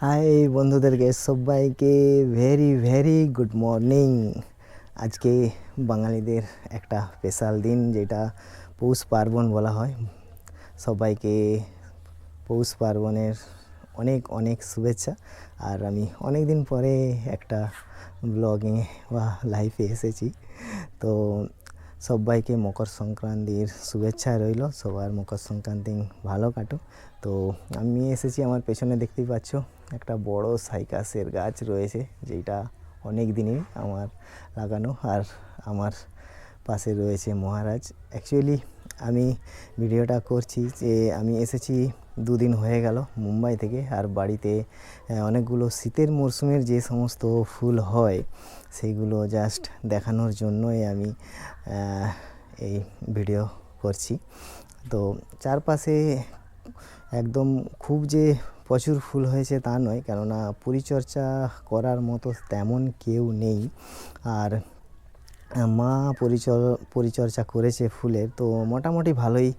High বন্ধুদেরকে সবাইকে very very good morning. আজকে বাঙালিদের একটা স্পেশাল দিন, যেটা পৌষ পার্বণ বলা হয়। সবাইকে পৌষ পার্বণের অনেক অনেক শুভেচ্ছা। আর আমি অনেক দিন পরে একটা ব্লগিং বা লাইভে এসেছি। তো সবাইকে মকর সংক্রান্তির শুভেচ্ছা রইল। সবার মকর সংক্রান্তি ভালো কাটো। তো আমি এসেছি, আমার পেছনে দেখতেই পাচ্ছ একটা বড় সাইকাসের গাছ রয়েছে, যেটা অনেক দিনই আমার লাগানো। আর আমার পাশে রয়েছে মহারাজ। অ্যাকচুয়ালি আমি ভিডিওটা করছি যে আমি এসেছি দুদিন হয়ে গেল মুম্বাই থেকে। আর বাড়িতে অনেকগুলো শীতের মরশুমের যে সমস্ত ফুল হয় সেইগুলো জাস্ট দেখানোর জন্যই আমি এই ভিডিও করছি। তো চারপাশে একদম খুব যে প্রচুর ফুল হয়েছে তা নয়, কেননা পরিচর্যা করার মতো তেমন কেউ নেই। আর মা পরিচর্যা করেছে ফুলের, তো মোটামুটি ভালোই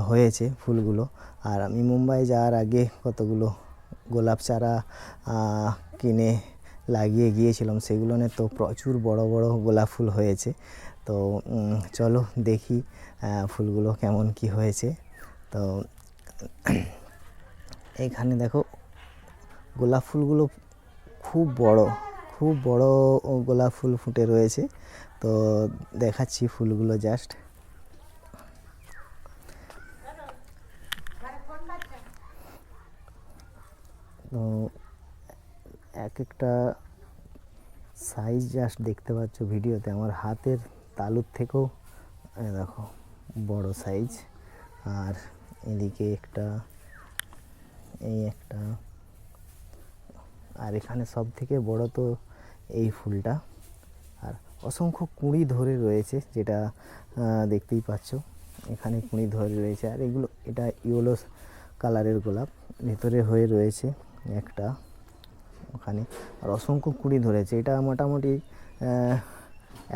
হয়েছে ফুলগুলো। আর আমি মুম্বাই যাওয়ার আগে কতগুলো গোলাপ চারা কিনে লাগিয়ে গিয়েছিলাম, সেগুলোনে তো প্রচুর বড় বড় গোলাপ ফুল হয়েছে। তো চলো দেখি ফুলগুলো কেমন কি হয়েছে। তো এইখানে দেখো গোলাপ ফুলগুলো খুব বড় গোলাপ ফুল ফুটে রয়েছে। তো দেখাচ্ছি ফুলগুলো জাস্ট। তো এক একটা সাইজ জাস্ট দেখতে পাচ্ছ ভিডিওতে, আমার হাতের তালুর থেকেও দেখো বড় সাইজ। আর এদিকে একটা, এই একটা, আর এখানে সব থেকে বড় তো এই ফুলটা। আর অসংখ্য কুঁড়ি ধরে রয়েছে, যেটা দেখতেই পাচ্ছ এখানে কুঁড়ি ধরে রয়েছে। আর এগুলো, এটা ইয়েলো কালারের গোলাপ, ভেতরে হয়ে রয়েছে একটা ওখানে। আর অসংখ্য কুঁড়ি ধরেছে। এটা মোটামুটি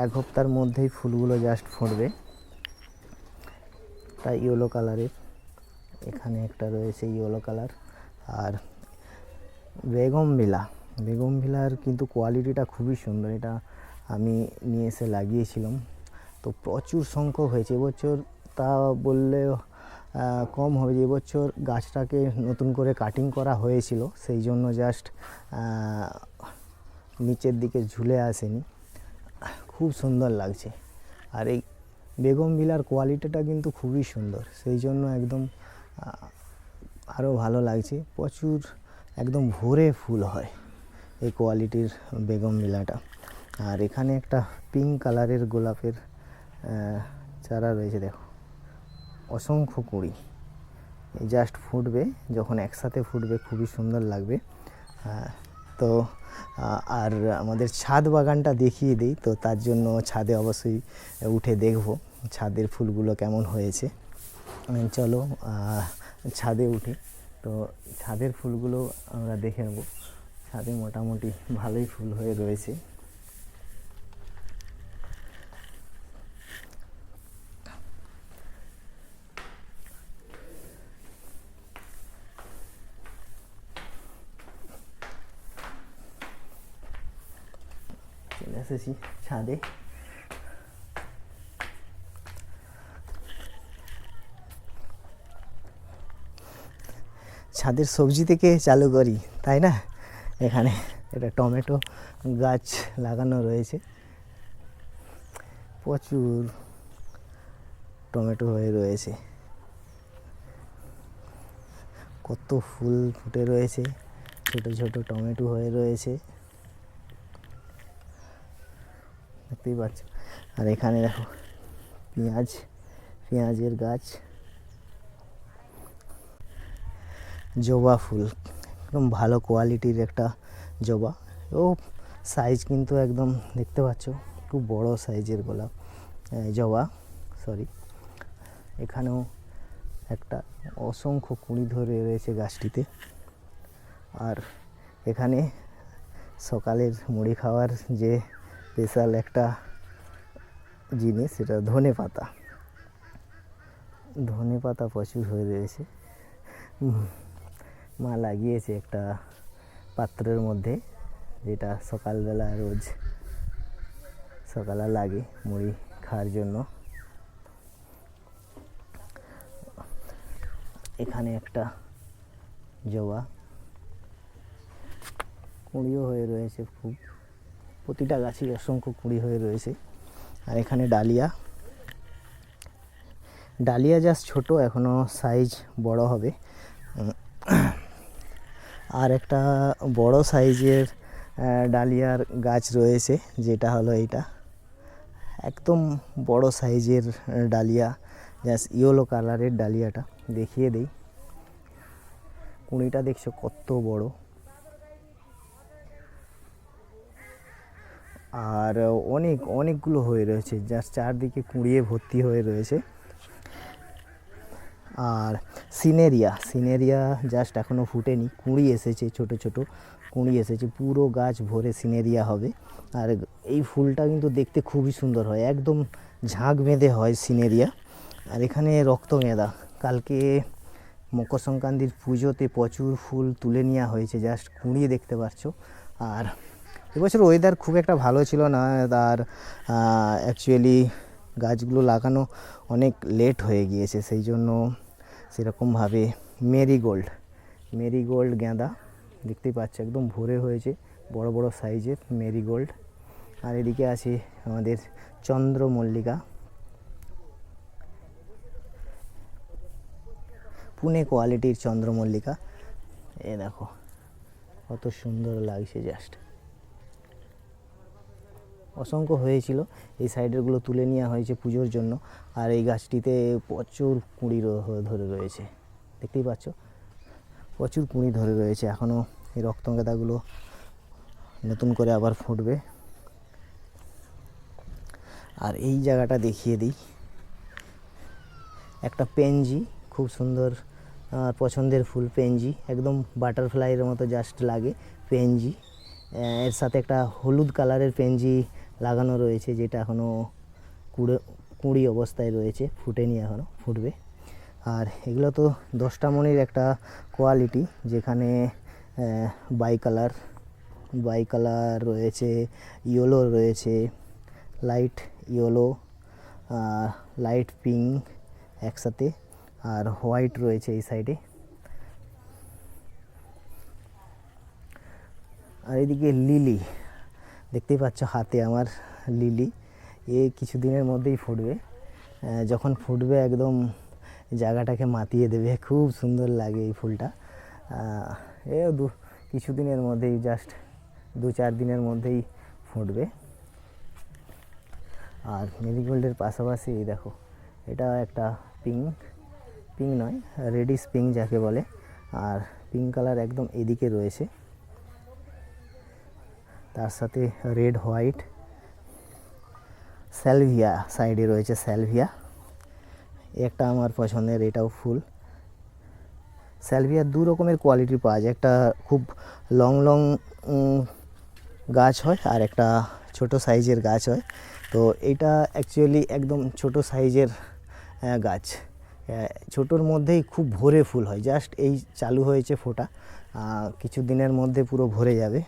এক সপ্তাহের মধ্যেই ফুলগুলো জাস্ট ফুটবে। এটা ইয়েলো কালারের, এখানে একটা রয়েছে ইয়েলো কালার। আর বেগমভিলার কিন্তু কোয়ালিটিটা খুবই সুন্দর। এটা আমি নিয়ে এসে লাগিয়েছিলাম, তো প্রচুর সংখ্যক হয়েছে এবছর। তা বললেও কম হবে, যে এবছর গাছটাকে নতুন করে কাটিং করা হয়েছিল, সেই জন্য জাস্ট নিচের দিকে ঝুলে আসেনি। খুব সুন্দর লাগছে। আর এই বেগমভিলার কোয়ালিটিটা কিন্তু খুবই সুন্দর, সেই জন্য একদম আরও ভালো লাগছে। প্রচুর একদম ভরে ফুল হয় এই কোয়ালিটির বেগমভিলাটা। আর এখানে একটা পিঙ্ক কালারের গোলাপের চারা রয়েছে, দেখো অসংখ্য কুঁড়ি। জাস্ট ফুটবে, যখন একসাথে ফুটবে খুবই সুন্দর লাগবে। তো আর আমাদের ছাদ বাগানটা দেখিয়ে দিই। তো তার জন্য ছাদে অবশ্যই উঠে দেখব ছাদের ফুলগুলো কেমন হয়েছে। চলো ছাদে উঠি। তো ছাদের ফুলগুলো আমরা দেখে নেব। ছাদে মোটামুটি ভালোই ফুল হয়ে রয়েছে। চলে এসেছি ছাদে। ছাদের সবজি থেকে চালু করি, তাই না? এখানে একটা টমেটো গাছ লাগানো রয়েছে, প্রচুর টমেটো হয়ে রয়েছে। কত ফুল ফুটে রয়েছে, ছোট ছোট টমেটো হয়ে রয়েছে, দেখতেই পাচ্ছ। আর এখানে দেখো পেঁয়াজের গাছ, জবা ফুল, একদম ভালো কোয়ালিটির একটা জবা। ও সাইজ কিন্তু একদম দেখতে পাচ্ছ খুব বড় সাইজের গোলাপ, জবা সরি। এখানেও একটা অসংখ্য কুঁড়ি ধরে রয়েছে গাছটিতে। আর এখানে সকালের মুড়ি খাওয়ার যে স্পেশাল একটা জিনিস, সেটা ধনে পাতা প্রচুর হয়ে রয়েছে। মা লাগিয়েছে একটা পাত্রের মধ্যে, যেটা সকালবেলা রোজ সকালে লাগে মুড়ি খাওয়ার জন্য। এখানে একটা জবা, কুঁড়িও হয়ে রয়েছে, খুব প্রতিটা গাছই অসংখ্য কুঁড়ি হয়ে রয়েছে। আর এখানে ডালিয়া, ডালিয়া জাস্ট ছোট, এখনো সাইজ বড় হবে। আর একটা বড় সাইজের ডালিয়ার গাছ রয়েছে, যেটা হলো এইটা একদম বড় সাইজের ডালিয়া, জাস্ট ইয়েলো কালারের ডালিয়াটা দেখিয়ে দেই। কুঁড়িটা দেখছো কত বড়, আর অনেকগুলো হয়ে রয়েছে, জাস্ট চারদিকে কুঁড়িয়ে ভর্তি হয়ে রয়েছে। আর সিনেরিয়া জাস্ট এখনও ফুটেনি, কুঁড়ি এসেছে, ছোট ছোট কুঁড়ি এসেছে, পুরো গাছ ভরে সিনেরিয়া হবে। আর এই ফুলটা কিন্তু দেখতে খুবই সুন্দর হয়, একদম ঝাঁক বেঁধে হয় সিনেরিয়া। আর এখানে রক্তগেঁদা, কালকে মকর সংক্রান্তির পুজোতে প্রচুর ফুল তুলে নেওয়া হয়েছে, জাস্ট কুঁড়ি দেখতে পাচ্ছ। আর এবছর ওয়েদার খুব একটা ভালো ছিল না, আর অ্যাকচুয়ালি গাছগুলো লাগানো অনেক লেট হয়ে গিয়েছে, সেই জন্য সেরকমভাবে মেরিগোল্ড গাঁদা দেখতেই পাচ্ছ, একদম ভরে হয়েছে, বড় বড় সাইজের মেরিগোল্ড। আর এদিকে আছে আমাদের চন্দ্রমল্লিকা, পুনে কোয়ালিটির চন্দ্রমল্লিকা। এ দেখো কত সুন্দর লাগছে, জাস্ট অসংখ্য হয়েছিল, এই সাইডেরগুলো তুলে নেওয়া হয়েছে পুজোর জন্য। আর এই গাছটিতে প্রচুর কুঁড়ি ধরে রয়েছে, দেখতেই পাচ্ছ প্রচুর কুঁড়ি ধরে রয়েছে। এখনও এই রক্তগেঁদাগুলো নতুন করে আবার ফুটবে। আর এই জায়গাটা দেখিয়ে দিই, একটা পেনজি, খুব সুন্দর পছন্দের ফুল পেনজি, একদম বাটারফ্লাইয়ের মতো জাস্ট লাগে পেনজি। এর সাথে একটা হলুদ কালারের পেনজি লাগানো রয়েছে, যেটা এখনও কুঁড়ি অবস্থায় রয়েছে, ফুটেনি, এখনও ফুটবে। আর এগুলো তো 10টা মণির একটা কোয়ালিটি, যেখানে বাই কালার রয়েছে, ইয়েলো রয়েছে, লাইট ইয়েলো, লাইট পিঙ্ক একসাথে, আর হোয়াইট রয়েছে এই সাইডে। আর এদিকে লিলি দেখতেই পাচ্ছ হাতে আমার লিলি, কিছুদিনের মধ্যেই ফুটবে। যখন ফুটবে একদম জায়গাটাকে মাতিয়ে দেবে, খুব সুন্দর লাগে এই ফুলটা। কিছুদিনের মধ্যেই, জাস্ট 2-4 দিনের মধ্যেই ফুটবে। আর মেরিগোল্ডের পাশাপাশি দেখো, এটা একটা পিঙ্ক নয়, রেডিশ পিঙ্ক যাকে বলে, আর পিঙ্ক কালার একদম এদিকে রয়েছে, তার সাথে রেড হোয়াইট। স্যালভিয়া সাইডে রয়েছে, স্যালভিয়া একটা আমার পছন্দের, এটাও ফুল। স্যালভিয়ার 2 রকমের কোয়ালিটি পাওয়া যায়, একটা খুব লং গাছ হয়, আর একটা ছোট সাইজের গাছ হয়। তো এটা অ্যাকচুয়ালি একদম ছোট সাইজের গাছ, ছোটোর মধ্যেই খুব ভরে ফুল হয়, জাস্ট এই চালু হয়েছে ফোটা, কিছু দিনের মধ্যে পুরো ভরে যাবে,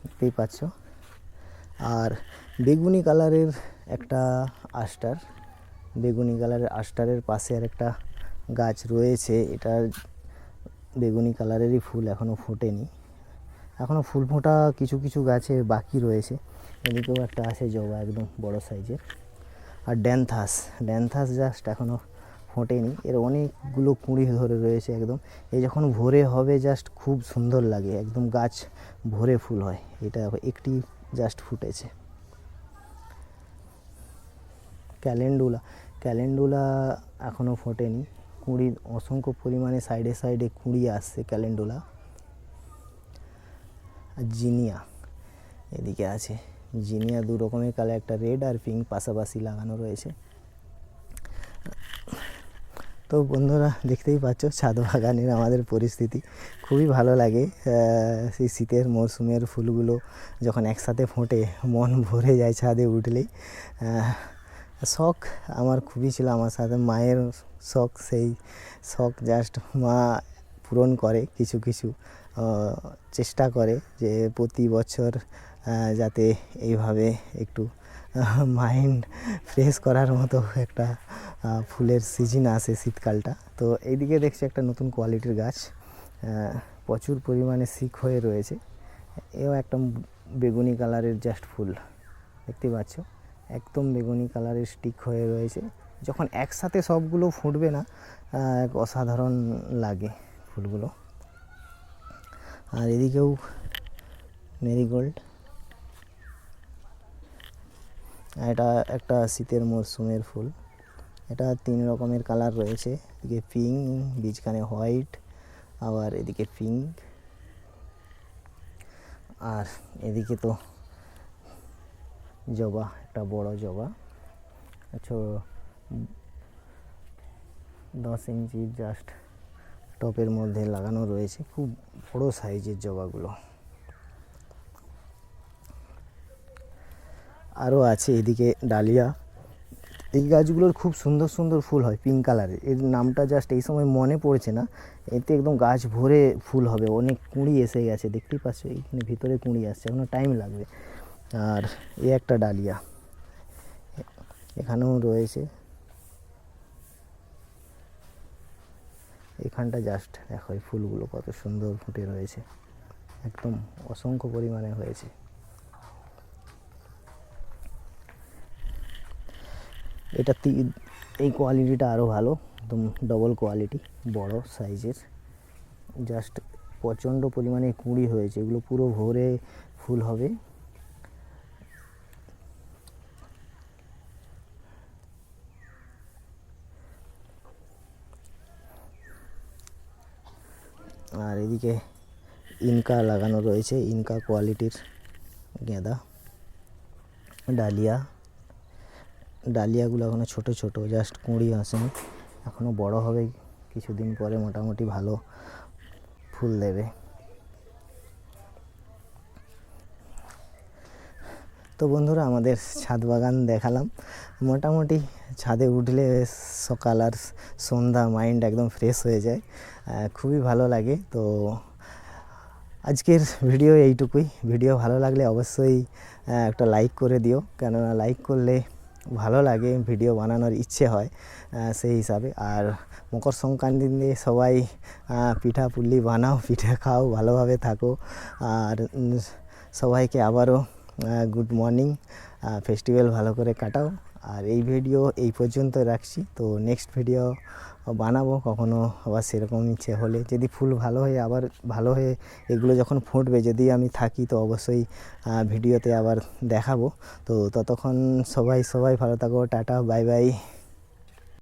দেখতেই পাচ্ছ। আর বেগুনি কালারের একটা আস্টার, বেগুনি কালারের আস্টারের পাশে আর একটা গাছ রয়েছে, এটা বেগুনি কালারেরই ফুল, এখনও ফোটেনি, এখনও ফুল ফোটা কিছু গাছে বাকি রয়েছে। এদিকেও একটা আছে জবা, একদম বড় সাইজের। আর ড্যান্থাস জাস্ট এখনও ফোটেনি, এর অনেকগুলো কুঁড়ি ধরে রয়েছে একদম, এই যখন ভরে হবে জাস্ট খুব সুন্দর লাগে, একদম গাছ ভরে ফুল হয়। এটা একটি জাস্ট ফুটেছে। ক্যালেন্ডুলা এখনও ফোটেনি, কুঁড়ি অসংখ্য পরিমাণে সাইডে কুঁড়ি আসছে ক্যালেন্ডুলা। আর জিনিয়া এদিকে আছে, জিনিয়া 2 রকমের কালার, একটা রেড আর পিঙ্ক পাশাপাশি লাগানো রয়েছে। তো বন্ধুরা দেখতেই পাচ্ছ ছাদ বাগানের আমাদের পরিস্থিতি, খুবই ভালো লাগে। সেই শীতের মরশুমের ফুলগুলো যখন একসাথে ফোটে, মন ভরে যায় ছাদে উঠলেই। শখ আমার খুবই ছিল, আমার সাথে মায়ের শখ, সেই শখ জাস্ট মা পূরণ করে কিছু কিছু, চেষ্টা করে যে প্রতি বছর যাতে এইভাবে একটু মাইন্ড ফ্রেশ করার মতো একটা ফুলের সিজন আসে শীতকালটা। তো এইদিকে দেখছি একটা নতুন কোয়ালিটির গাছ, প্রচুর পরিমাণে শিক হয়ে রয়েছে। এও একটা বেগুনি কালারের জাস্ট ফুল দেখতে পাচ্ছ, একদম বেগুনি কালারের স্টিক হয়ে রয়েছে। যখন একসাথে সবগুলো ফুটবে না, এক অসাধারণ লাগে ফুলগুলো। আর এদিকেও মেরিগোল্ড, এটা একটা শীতের মরশুমের ফুল। এটা 3 রকমের কালার রয়েছে, এদিকে পিঙ্ক, বীজখানে হোয়াইট, আবার এদিকে পিঙ্ক, আর এদিকে তো জবা, একটা বড় জবা, 10 ইঞ্চি জাস্ট টপের মধ্যে লাগানো রয়েছে, খুব বড় সাইজের জবাগুলো। আরও আছে এদিকে ডালিয়া। এই গাছগুলোর খুব সুন্দর সুন্দর ফুল হয় পিঙ্ক কালারের, এর নামটা জাস্ট এই সময় মনে পড়ছে না। এতে একদম গাছ ভরে ফুল হবে, অনেক কুঁড়ি এসে গেছে, দেখতেই পাচ্ছ এইখানে ভিতরে কুঁড়ি আসছে, এখনও টাইম লাগবে। আর এই একটা ডালিয়া এখানেও রয়েছে, এখানটা জাস্ট দেখো এই ফুলগুলো কত সুন্দর ফুটে রয়েছে, একদম অসংখ্য পরিমাণে হয়েছে। এটা এই কোয়ালিটিটা আরও ভালো, একদম ডবল কোয়ালিটি, বড় সাইজের, জাস্ট প্রচণ্ড পরিমাণে কুঁড়ি হয়েছে, এগুলো পুরো ভরে ফুল হবে। আর এদিকে ইনকা লাগানো রয়েছে, ইনকা কোয়ালিটির গাঁদা। ডালিয়াগুলো এখনও ছোট ছোট, জাস্ট কুঁড়ি আসেনি, এখনও বড় হবে, কিছুদিন পরে মোটামুটি ভালো ফুল দেবে। তো বন্ধুরা, আমাদের ছাদ বাগান দেখালাম। মোটামুটি ছাদে উঠলে সকাল আর সন্ধ্যা মাইন্ড একদম ফ্রেশ হয়ে যায়, খুবই ভালো লাগে। তো আজকের ভিডিও এইটুকুই। ভিডিও ভালো লাগলে অবশ্যই একটা লাইক করে দিও, কেননা লাইক করলে ভালো লাগে, ভিডিও বানানোর ইচ্ছে হয় সেই হিসাবে। আর মকর সংক্রান্তিতে সবাই পিঠা পুলি বানাও, পিঠে খাও, ভালোভাবে থাকো। আর সবাইকে আবারও গুড মর্নিং, ফেস্টিভ্যাল ভালো করে কাটাও। আর এই ভিডিও এই পর্যন্ত রাখছি, তো নেক্সট ভিডিও বানাবো কখনো আবার সেরকম ইচ্ছে হলে, যদি ফুল ভালো হয়ে আবার ভালো হয়ে এগুলো যখন ফুটবে, যদি আমি থাকি তো অবশ্যই ভিডিওতে আবার দেখাবো। তো ততক্ষণ সবাই ভালো থাকো, টাটা, বাই বাই।